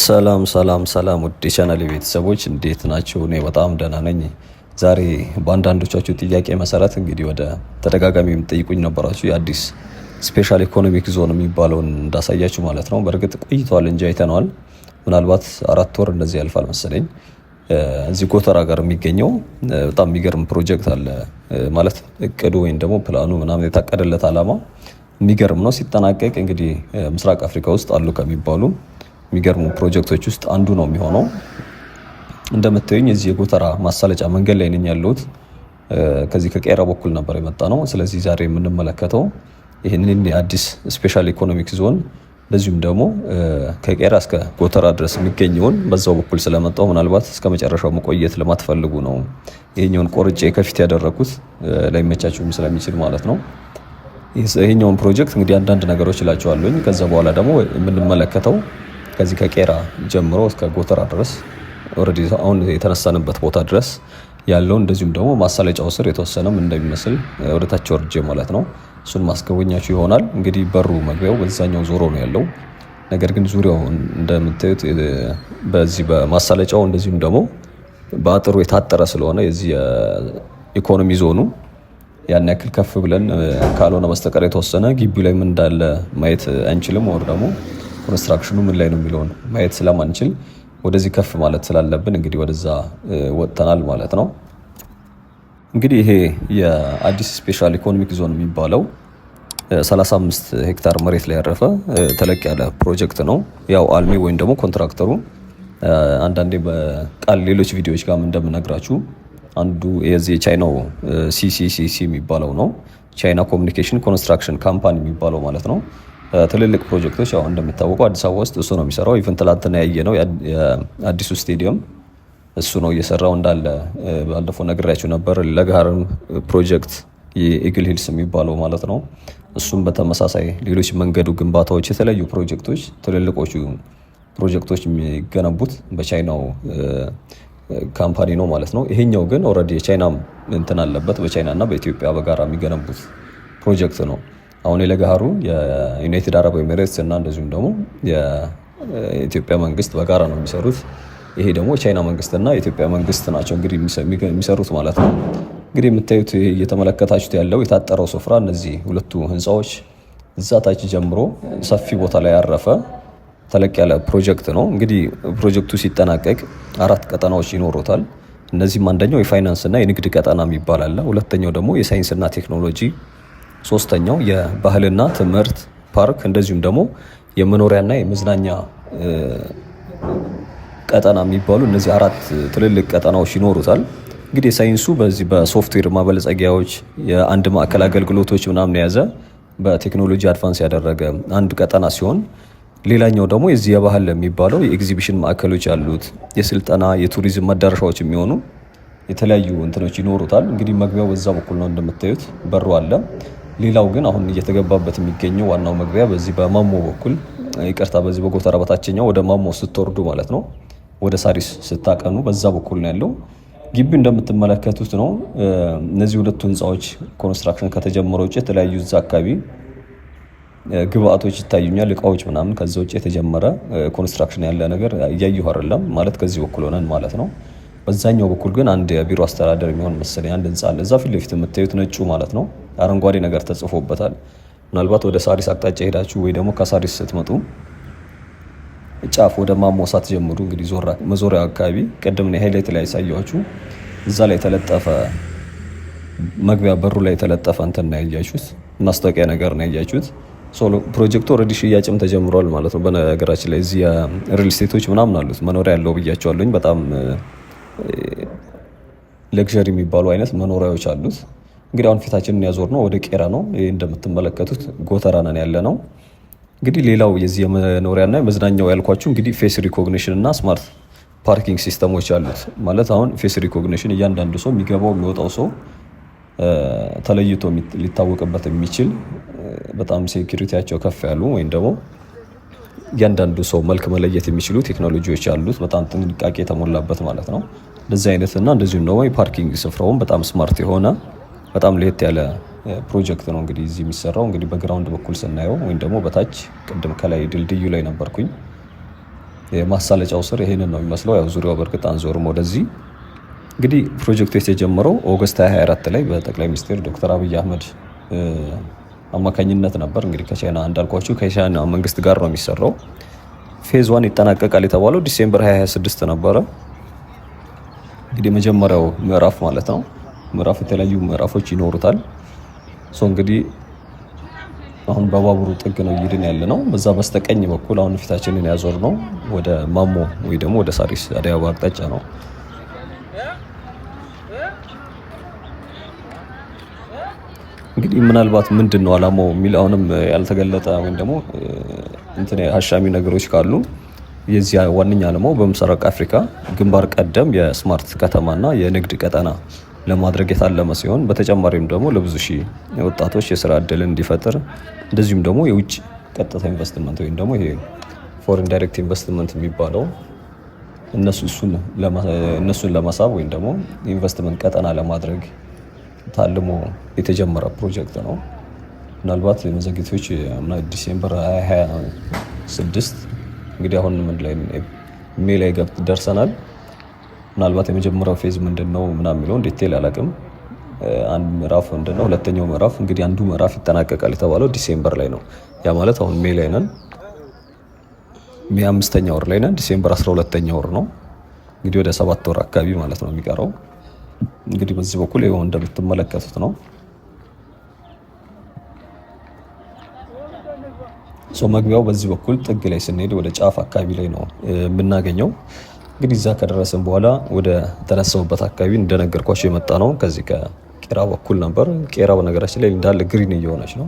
ሰላም ሰላም ሰላም ውድ የቻናሌ ቤተሰቦች እንዴት ናችሁ? እኔ በጣም ደህና ነኝ። ዛሬ በአንዳንዶቻችሁ ጥያቄ መሰረት እንግዲህ ወደ ተደጋጋሚ የምትጠይቁኝ ነበራችሁ የአዲስ ስፔሻል ኢኮኖሚክ ዞን የሚባለውን እንዳሳያችሁ ማለት ነው። በእርግጥ ቆይቷል እንጂ አይተነዋል። ምናልባት 4 ወር እንደዚህ ያልፋል መሰለኝ። እዚህ ጎተራ ጋር የሚገኘው በጣም የሚገርም ፕሮጀክት አለ ማለት እቅዱ ወይም ደግሞ ፕላኑ ምናምን የታቀደለት አላማ የሚገርም ነው። ሲጠናቀቅ እንግዲህ ምስራቅ አፍሪካ ውስጥ አሉ ከሚባሉ የሚገርሙ ፕሮጀክቶች ውስጥ አንዱ ነው የሚሆነው። እንደምታዩኝ እዚህ የጎተራ ማሳለጫ መንገድ ላይ ነኝ ያለሁት። ከዚህ ከቄራ በኩል ነበር የመጣ ነው። ስለዚህ ዛሬ የምንመለከተው ይህንን የአዲስ ስፔሻል ኢኮኖሚክ ዞን በዚሁም ደግሞ ከቄራ እስከ ጎተራ ድረስ የሚገኘውን በዛው በኩል ስለመጣው ምናልባት እስከ መጨረሻው መቆየት ለማትፈልጉ ነው ይሄኛውን ቆርጬ ከፊት ያደረኩት ላይመቻችሁም ስለሚችል ማለት ነው። ይሄኛውን ፕሮጀክት እንግዲህ አንዳንድ ነገሮች እላቸዋለሁኝ። ከዛ በኋላ ደግሞ የምንመለከተው ከዚህ ከቄራ ጀምሮ እስከ ጎተራ ድረስ ኦሬዲ አሁን የተነሳንበት ቦታ ድረስ ያለው እንደዚሁም ደግሞ ማሳለጫው ስር የተወሰነም እንደሚመስል ወደ ታች ወርጄ ማለት ነው እሱን ማስገበኛችሁ ይሆናል። እንግዲህ በሩ መግቢያው በዛኛው ዞሮ ነው ያለው። ነገር ግን ዙሪያው እንደምታዩት በዚህ በማሳለጫው እንደዚሁም ደግሞ በአጥሩ የታጠረ ስለሆነ የዚህ የኢኮኖሚ ዞኑ ያን ያክል ከፍ ብለን ካልሆነ በስተቀር የተወሰነ ግቢው ላይ ምን እንዳለ ማየት አንችልም። ወር ደግሞ ኮንስትራክሽኑ ምን ላይ ነው የሚለውን ማየት ስለማንችል ወደዚህ ከፍ ማለት ስላለብን እንግዲህ ወደዛ ወጥተናል ማለት ነው። እንግዲህ ይሄ የአዲስ ስፔሻል ኢኮኖሚክ ዞን የሚባለው 35 ሄክታር መሬት ላይ ያረፈ ተለቅ ያለ ፕሮጀክት ነው። ያው አልሚ ወይም ደግሞ ኮንትራክተሩ አንዳንዴ በቃል ሌሎች ቪዲዮዎች ጋር እንደምነግራችሁ አንዱ የዚህ የቻይናው ሲሲሲሲ የሚባለው ነው። ቻይና ኮሚኒኬሽን ኮንስትራክሽን ካምፓኒ የሚባለው ማለት ነው። ትልልቅ ፕሮጀክቶች ያው እንደሚታወቀው አዲስ አበባ ውስጥ እሱ ነው የሚሰራው። ኢቨን ትላንትና ያየነው የአዲሱ ስቴዲየም እሱ ነው እየሰራው እንዳለ ባለፈው ነግሬያችሁ ነበር። ለጋርም ፕሮጀክት የኢግል ሂልስ የሚባለው ማለት ነው። እሱም በተመሳሳይ ሌሎች መንገዱ ግንባታዎች፣ የተለያዩ ፕሮጀክቶች ትልልቆቹ ፕሮጀክቶች የሚገነቡት በቻይናው ካምፓኒ ነው ማለት ነው። ይሄኛው ግን ኦልሬዲ የቻይና እንትን አለበት። በቻይና እና በኢትዮጵያ በጋራ የሚገነቡት ፕሮጀክት ነው። አሁን የለጋሩ የዩናይትድ አረብ ኤሚሬትስ እና እንደዚሁም ደግሞ የኢትዮጵያ መንግስት በጋራ ነው የሚሰሩት። ይሄ ደግሞ የቻይና መንግስትና የኢትዮጵያ መንግስት ናቸው እንግዲህ የሚሰሩት ማለት ነው። እንግዲህ የምታዩት እየተመለከታችሁት ያለው የታጠረው ስፍራ እነዚህ ሁለቱ ህንፃዎች እዛ ታች ጀምሮ ሰፊ ቦታ ላይ ያረፈ ተለቅ ያለ ፕሮጀክት ነው። እንግዲህ ፕሮጀክቱ ሲጠናቀቅ 4 ቀጠናዎች ይኖሩታል። እነዚህም አንደኛው የፋይናንስና የንግድ ቀጠና የሚባል አለ። ሁለተኛው ደግሞ የሳይንስና ቴክኖሎጂ፣ ሶስተኛው የባህልና ትምህርት ፓርክ፣ እንደዚሁም ደግሞ የመኖሪያና የመዝናኛ ቀጠና የሚባሉ እነዚህ 4 ትልልቅ ቀጠናዎች ይኖሩታል። እንግዲህ ሳይንሱ በዚህ በሶፍትዌር ማበልጸጊያዎች የአንድ ማዕከል አገልግሎቶች ምናምን የያዘ በቴክኖሎጂ አድቫንስ ያደረገ አንድ ቀጠና ሲሆን ሌላኛው ደግሞ የዚህ የባህል የሚባለው የኤግዚቢሽን ማዕከሎች ያሉት የስልጠና የቱሪዝም መዳረሻዎች የሚሆኑ የተለያዩ እንትኖች ይኖሩታል። እንግዲህ መግቢያው በዛ በኩል ነው እንደምታዩት በሩ አለ። ሌላው ግን አሁን እየተገባበት የሚገኘው ዋናው መግቢያ በዚህ በማሞ በኩል ይቅርታ፣ በዚህ በጎተራ በታችኛው ወደ ማሞ ስትወርዱ ማለት ነው፣ ወደ ሳሪስ ስታቀኑ በዛ በኩል ነው ያለው። ግቢው እንደምትመለከቱት ነው። እነዚህ ሁለቱ ህንፃዎች ኮንስትራክሽን ከተጀመረ ውጭ የተለያዩ እዛ አካባቢ ግብአቶች ይታዩኛል፣ እቃዎች ምናምን። ከዛ ውጭ የተጀመረ ኮንስትራክሽን ያለ ነገር እያየሁ አይደለም ማለት ከዚህ በኩል ሆነን ማለት ነው። በዛኛው በኩል ግን አንድ የቢሮ አስተዳደር የሚሆን መሰለኝ አንድ ህንፃ አለ። እዛ ፊት ለፊት የምታዩት ነጩ ማለት ነው አረንጓዴ ነገር ተጽፎበታል። ምናልባት ወደ ሳሪስ አቅጣጫ ሄዳችሁ ወይ ደግሞ ከሳሪስ ስትመጡ ጫፍ ወደ ማሞ ሳትጀምሩ እንግዲህ መዞሪያ አካባቢ ቅድም ነው ሃይላይት ላይ ያሳያችሁ እዛ ላይ የተለጠፈ መግቢያ በሩ ላይ የተለጠፈ እንትን ነው ያያችሁት፣ ማስታወቂያ ነገር ነው ያያችሁት። ፕሮጀክቱ ኦልሬዲ ሽያጭም ተጀምሯል ማለት ነው። በነገራችን ላይ እዚህ ሪል ስቴቶች ምናምን አሉት መኖሪያ ያለው ብያቸዋለሁኝ። በጣም ለግዠሪ የሚባሉ አይነት መኖሪያዎች አሉት። እንግዲህ አሁን ፊታችንን ያዞር ነው ወደ ቄራ ነው። ይሄ እንደምትመለከቱት ጎተራ ነን ያለ ነው። እንግዲህ ሌላው የዚህ የመኖሪያና የመዝናኛው ያልኳችሁ እንግዲህ ፌስ ሪኮግኒሽን እና ስማርት ፓርኪንግ ሲስተሞች አሉት ማለት አሁን ፌስ ሪኮግኒሽን እያንዳንዱ ሰው የሚገባው የሚወጣው ሰው ተለይቶ ሊታወቅበት የሚችል በጣም ሴኩሪቲያቸው ከፍ ያሉ ወይም ደግሞ እያንዳንዱ ሰው መልክ መለየት የሚችሉ ቴክኖሎጂዎች ያሉት በጣም ጥንቃቄ የተሞላበት ማለት ነው። እንደዚህ አይነትና እንደዚሁም ደግሞ የፓርኪንግ ስፍራውን በጣም ስማርት የሆነ በጣም ለየት ያለ ፕሮጀክት ነው እንግዲህ እዚህ የሚሰራው። እንግዲህ በግራውንድ በኩል ስናየው ወይም ደግሞ በታች ቅድም ከላይ ድልድዩ ላይ ነበርኩኝ የማሳለጫው ስር ይሄንን ነው የሚመስለው። ያው ዙሪያው በእርግጥ አንዞርም ወደዚህ። እንግዲህ ፕሮጀክቱ የተጀመረው ኦገስት 24 ላይ በጠቅላይ ሚኒስትር ዶክተር አብይ አህመድ አማካኝነት ነበር። እንግዲህ ከቻይና እንዳልኳችሁ ከቻይና መንግስት ጋር ነው የሚሰራው። ፌዝ 1 ይጠናቀቃል የተባለው ዲሴምበር 2026 ነበረ። እንግዲህ መጀመሪያው ምዕራፍ ማለት ነው። ምዕራፍ የተለያዩ ምዕራፎች ይኖሩታል። እንግዲህ አሁን በባቡሩ ጥግ ነው እየሄድን ያለ ነው። በዛ በስተቀኝ በኩል አሁን ፊታችንን ያዞር ነው ወደ ማሞ ወይ ደግሞ ወደ ሳሪስ አዲስ አበባ አቅጣጫ ነው። እንግዲህ ምናልባት ምንድን ነው አላማው የሚል አሁንም ያልተገለጠ ወይም ደግሞ እንትን አሻሚ ነገሮች ካሉ የዚያ ዋነኛ አላማው በምስራቅ አፍሪካ ግንባር ቀደም የስማርት ከተማና የንግድ ቀጠና ለማድረግ የታለመ ሲሆን በተጨማሪም ደግሞ ለብዙ ሺህ ወጣቶች የስራ እድልን እንዲፈጥር እንደዚሁም ደግሞ የውጭ ቀጥታ ኢንቨስትመንት ወይም ደግሞ ይሄ ፎሬን ዳይሬክት ኢንቨስትመንት የሚባለው እነሱን ለመሳብ ወይም ደግሞ ኢንቨስትመንት ቀጠና ለማድረግ ታልሞ የተጀመረ ፕሮጀክት ነው። ምናልባት መዘግየቶች ዲሴምበር 2026 እንግዲህ አሁን ምን ላይ ሜይ ላይ ደርሰናል። ምናልባት የመጀመሪያው ፌዝ ምንድነው ምናምን የሚለውን ዲቴል አላውቅም። አንድ ምዕራፍ ምንድነው፣ ሁለተኛው ምዕራፍ እንግዲህ አንዱ ምዕራፍ ይጠናቀቃል የተባለው ዲሴምበር ላይ ነው። ያ ማለት አሁን ሜይ ላይ ነን። ሜይ 5ኛ ወር ላይ ነን። ዲሴምበር 12ኛ ወር ነው። እንግዲህ ወደ 7 ወር አካባቢ ማለት ነው የሚቀረው። እንግዲህ በዚህ በኩል ይኸው እንደምትመለከቱት ነው። መግቢያው በዚህ በኩል ጥግ ላይ ስንሄድ ወደ ጫፍ አካባቢ ላይ ነው የምናገኘው። እንግዲህ እዛ ከደረስን በኋላ ወደ ተነሳውበት አካባቢ እንደነገርኳቸው የመጣ ነው። ከዚህ ከቄራ በኩል ነበር። ቄራ በነገራችን ላይ እንዳለ ግሪን እየሆነች ነው።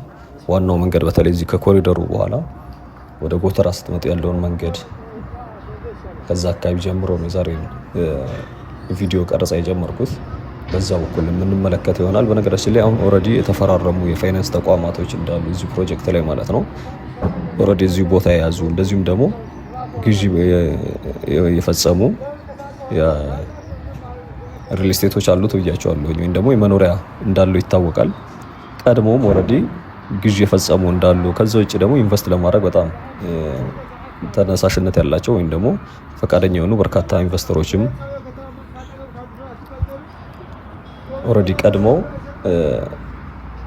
ዋናው መንገድ በተለይ እዚህ ከኮሪደሩ በኋላ ወደ ጎተራ ስትመጡ ያለውን መንገድ ከዛ አካባቢ ጀምሮ ነው ዛሬ ቪዲዮ ቀረጻ የጀመርኩት። በዛ በኩል የምንመለከት ይሆናል። በነገራችን ላይ አሁን ኦልሬዲ የተፈራረሙ የፋይናንስ ተቋማቶች እንዳሉ እዚህ ፕሮጀክት ላይ ማለት ነው ኦልሬዲ እዚሁ ቦታ የያዙ እንደዚሁም ደግሞ ግዢ የፈጸሙ ሪል ስቴቶች አሉት ብያቸዋለሁ። ወይም ደግሞ የመኖሪያ እንዳሉ ይታወቃል። ቀድሞም ኦልሬዲ ግዢ የፈጸሙ እንዳሉ፣ ከዛ ውጭ ደግሞ ኢንቨስት ለማድረግ በጣም ተነሳሽነት ያላቸው ወይም ደግሞ ፈቃደኛ የሆኑ በርካታ ኢንቨስተሮችም ኦልሬዲ ቀድመው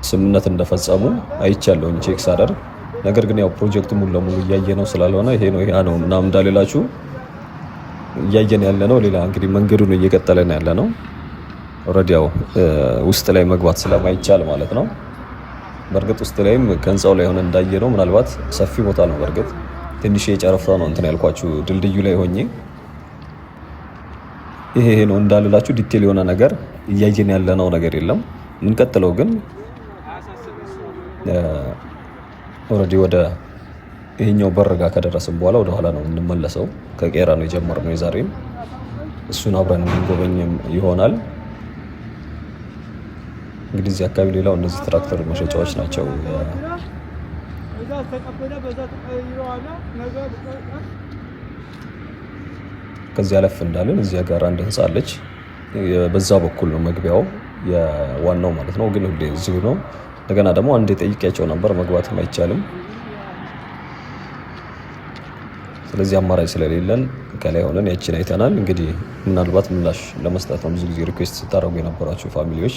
ስምምነት እንደፈጸሙ አይቻለሁኝ ቼክ ሳደርግ። ነገር ግን ያው ፕሮጀክቱ ሙሉ ለሙሉ እያየ ነው ስላልሆነ ይሄ ነው ያ ነው ምናምን እንዳልላችሁ እያየን ያለ ነው ሌላ እንግዲህ መንገዱን እየቀጠለን ያለ ነው። ኦልሬዲ ያው ውስጥ ላይ መግባት ስለማይቻል ማለት ነው። በእርግጥ ውስጥ ላይም ከህንፃው ላይ ሆነ እንዳየ ነው ምናልባት ሰፊ ቦታ ነው። በእርግጥ ትንሽ የጨረፍታ ነው እንትን ያልኳችሁ ድልድዩ ላይ ሆኜ ይሄ ነው እንዳልላችሁ ዲቴል የሆነ ነገር እያየን ያለነው ነገር የለም። የምንቀጥለው ግን ኦልሬዲ ወደ ይሄኛው በረጋ ከደረስን በኋላ ወደ ኋላ ነው የምንመለሰው። ከቄራ ነው የጀመርነው የዛሬም። እሱን አብረን የምንጎበኝም ይሆናል። እንግዲህ እዚህ አካባቢ ሌላው እነዚህ ትራክተር መሸጫዎች ናቸው። ከዚህ አለፍ እንዳለን እዚያ ጋር አንድ ህንፃ አለች። በዛ በኩል ነው መግቢያው የዋናው ማለት ነው። ግን ሁሌ እዚሁ ነው። እንደገና ደግሞ አንድ ጠይቄያቸው ነበር መግባትም አይቻልም። ስለዚህ አማራጭ ስለሌለን ከላይ ሆነን ያችን አይተናል። እንግዲህ ምናልባት ምላሽ ለመስጠት ነው ብዙ ጊዜ ሪኩዌስት ስታደርጉ የነበራችሁ ፋሚሊዎች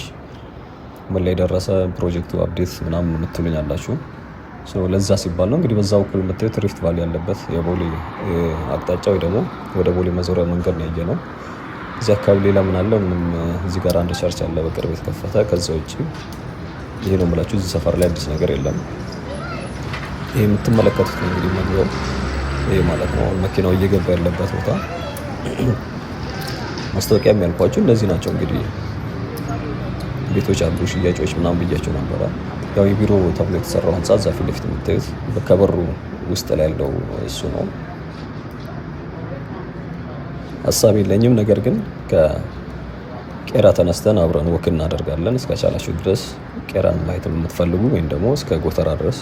ምን ላይ ደረሰ ፕሮጀክቱ አፕዴት ምናምን የምትሉኝ አላችሁ። ለዛ ሲባል ነው እንግዲህ በዛ በኩል የምታዩት ሪፍት ቫሊ ያለበት የቦሌ አቅጣጫ ወይ ደግሞ ወደ ቦሌ መዞሪያ መንገድ ነው ያየነው። እዚህ አካባቢ ሌላ ምን አለ? ምንም። እዚህ ጋር አንድ ቸርች አለ በቅርብ የተከፈተ። ከዛ ውጭ ይሄ ነው የምላችሁ እዚህ ሰፈር ላይ አዲስ ነገር የለም። ይሄ የምትመለከቱት እንግዲህ መግቢያው ይሄ ማለት ነው። መኪናው እየገባ ያለበት ቦታ ማስታወቂያም ያልኳችሁ እነዚህ ናቸው። እንግዲህ ቤቶች አሉ፣ ሽያጮች ምናምን ብያቸው ነበረ። ያው የቢሮ ተብሎ የተሰራው ህንፃ እዛ ፊት ለፊት የምታዩት ከበሩ ውስጥ ላይ ያለው እሱ ነው። ሀሳብ የለኝም። ነገር ግን ከቄራ ተነስተን አብረን ወክ እናደርጋለን። እስከቻላችሁ ድረስ ቄራን ማየት የምትፈልጉ ወይም ደግሞ እስከ ጎተራ ድረስ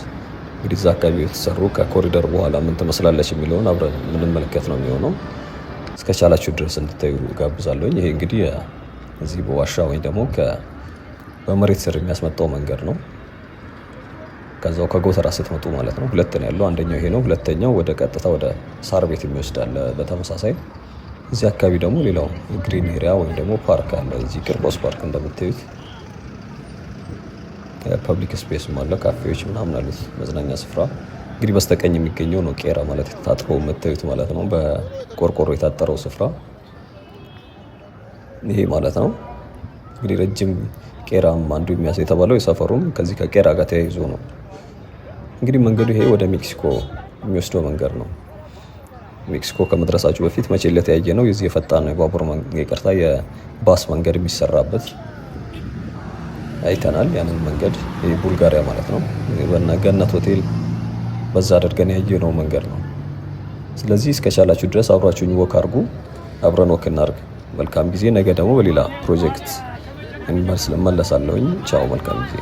እንግዲህ እዛ አካባቢ የተሰሩ ከኮሪደር በኋላ ምን ትመስላለች የሚለውን አብረን የምንመለከት ነው የሚሆነው። እስከቻላችሁ ድረስ እንድታዩ ጋብዛለሁኝ። ይሄ እንግዲህ እዚህ በዋሻ ወይም ደግሞ በመሬት ስር የሚያስመጣው መንገድ ነው። ከዛው ከጎተራ ስትመጡ ማለት ነው። ሁለት ነው ያለው። አንደኛው ይሄ ነው። ሁለተኛው ወደ ቀጥታ ወደ ሳር ቤት የሚወስዳል በተመሳሳይ። እዚህ አካባቢ ደግሞ ሌላው ግሪን ኤሪያ ወይም ደግሞ ፓርክ አለ። እዚህ ቂርቆስ ፓርክ እንደምታዩት ፐብሊክ ስፔስም አለ። ካፌዎች ምናምን አሉት። መዝናኛ ስፍራ እንግዲህ በስተቀኝ የሚገኘው ነው ቄራ ማለት ታጥፎ የምታዩት ማለት ነው። በቆርቆሮ የታጠረው ስፍራ ይሄ ማለት ነው። እንግዲህ ረጅም ቄራም አንዱ የሚያሳይ የተባለው የሰፈሩም ከዚህ ከቄራ ጋር ተያይዞ ነው። እንግዲህ መንገዱ ይሄ ወደ ሜክሲኮ የሚወስደው መንገድ ነው። ሜክሲኮ ከመድረሳችሁ በፊት መቼ ለተያየ ነው የዚህ የፈጣን የባቡር ይቅርታ የባስ መንገድ የሚሰራበት አይተናል። ያንን መንገድ ቡልጋሪያ ማለት ነው ገነት ሆቴል በዛ አድርገን ያየነው መንገድ ነው። ስለዚህ እስከቻላችሁ ድረስ አብራችሁኝ ወክ አድርጉ፣ አብረን ወክ እናድርግ። መልካም ጊዜ። ነገ ደግሞ በሌላ ፕሮጀክት እመለሳለሁኝ። ቻው፣ መልካም ጊዜ።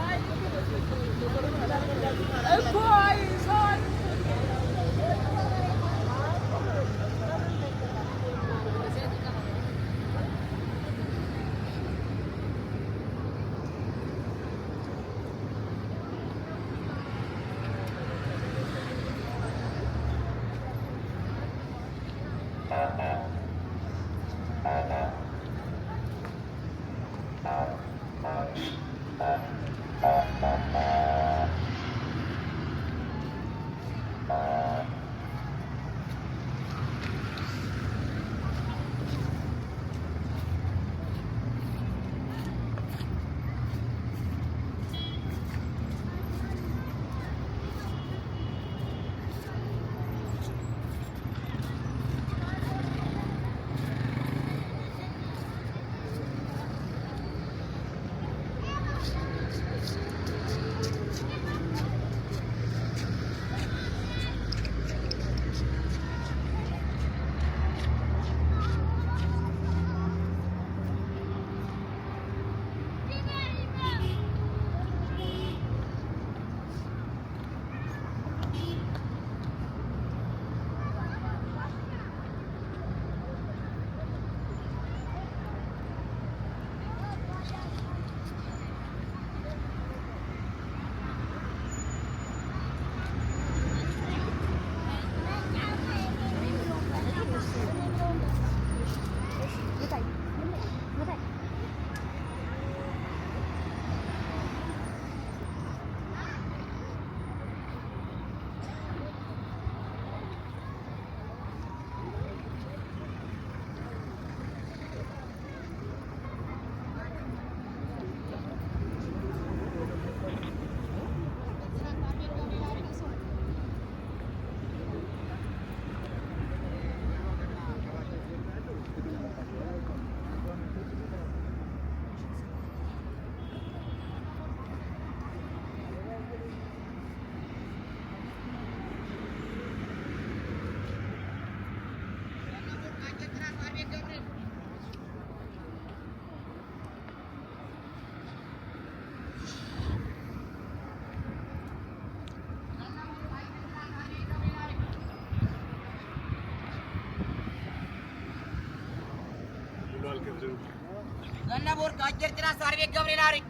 Zannaborg Ajjar Tira Sarve Gabrielari.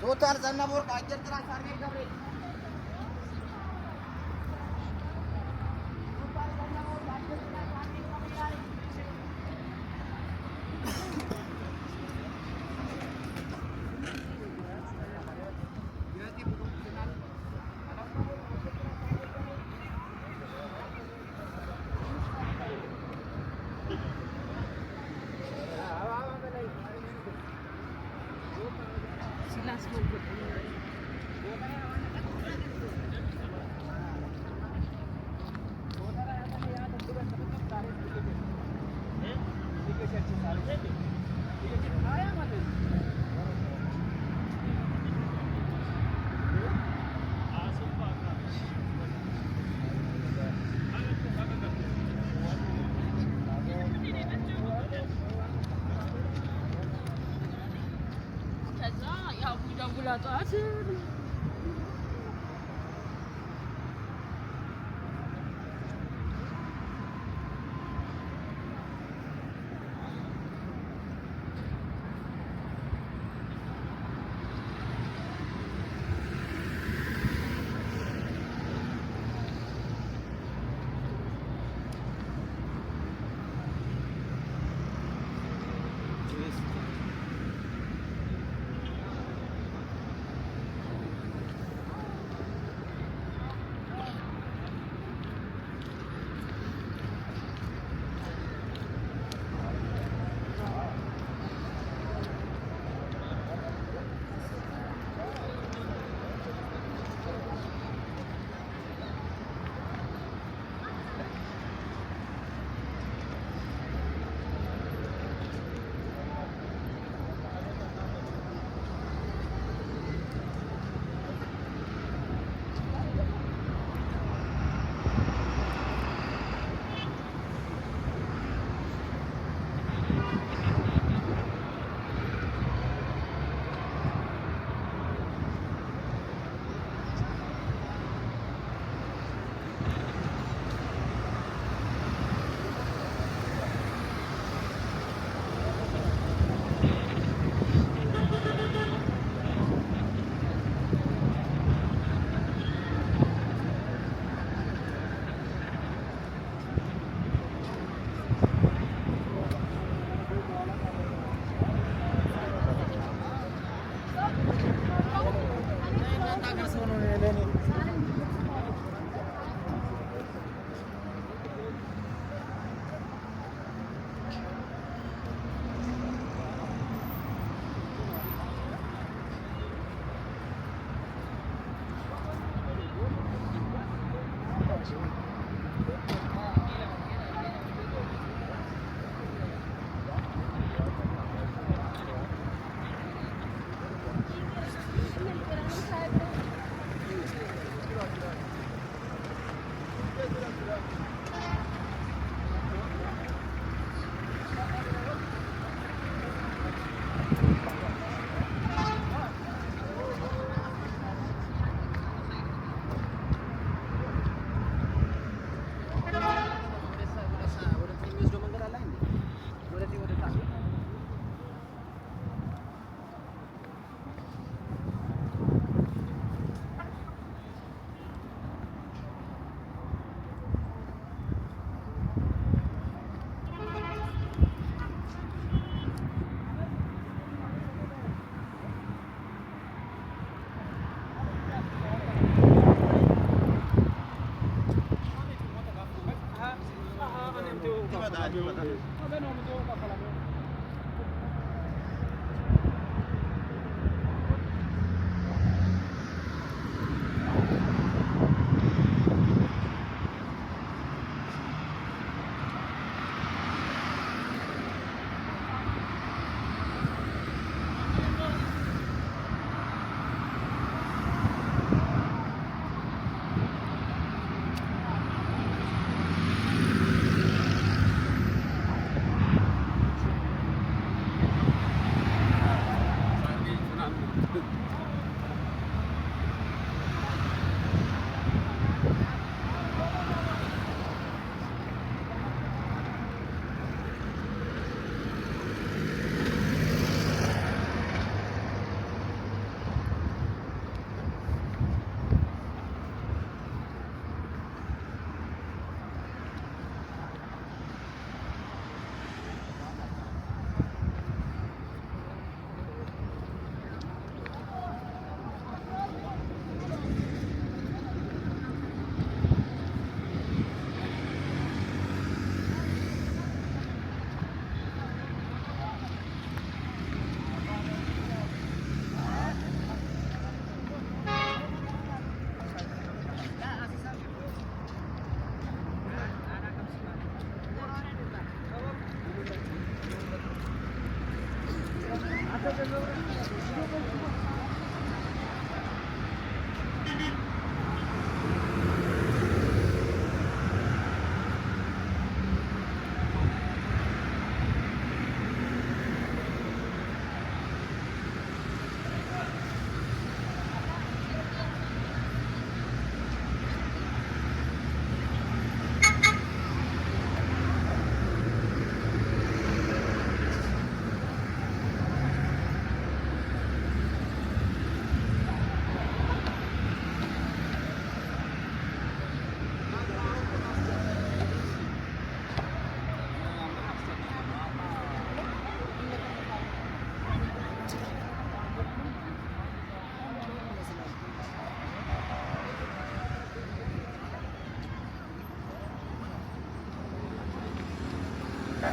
Total Zannaborg Ajjar Tira Sarve Gabriel. ना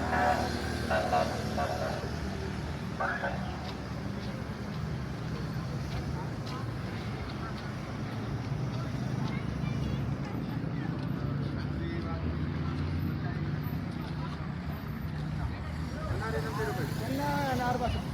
40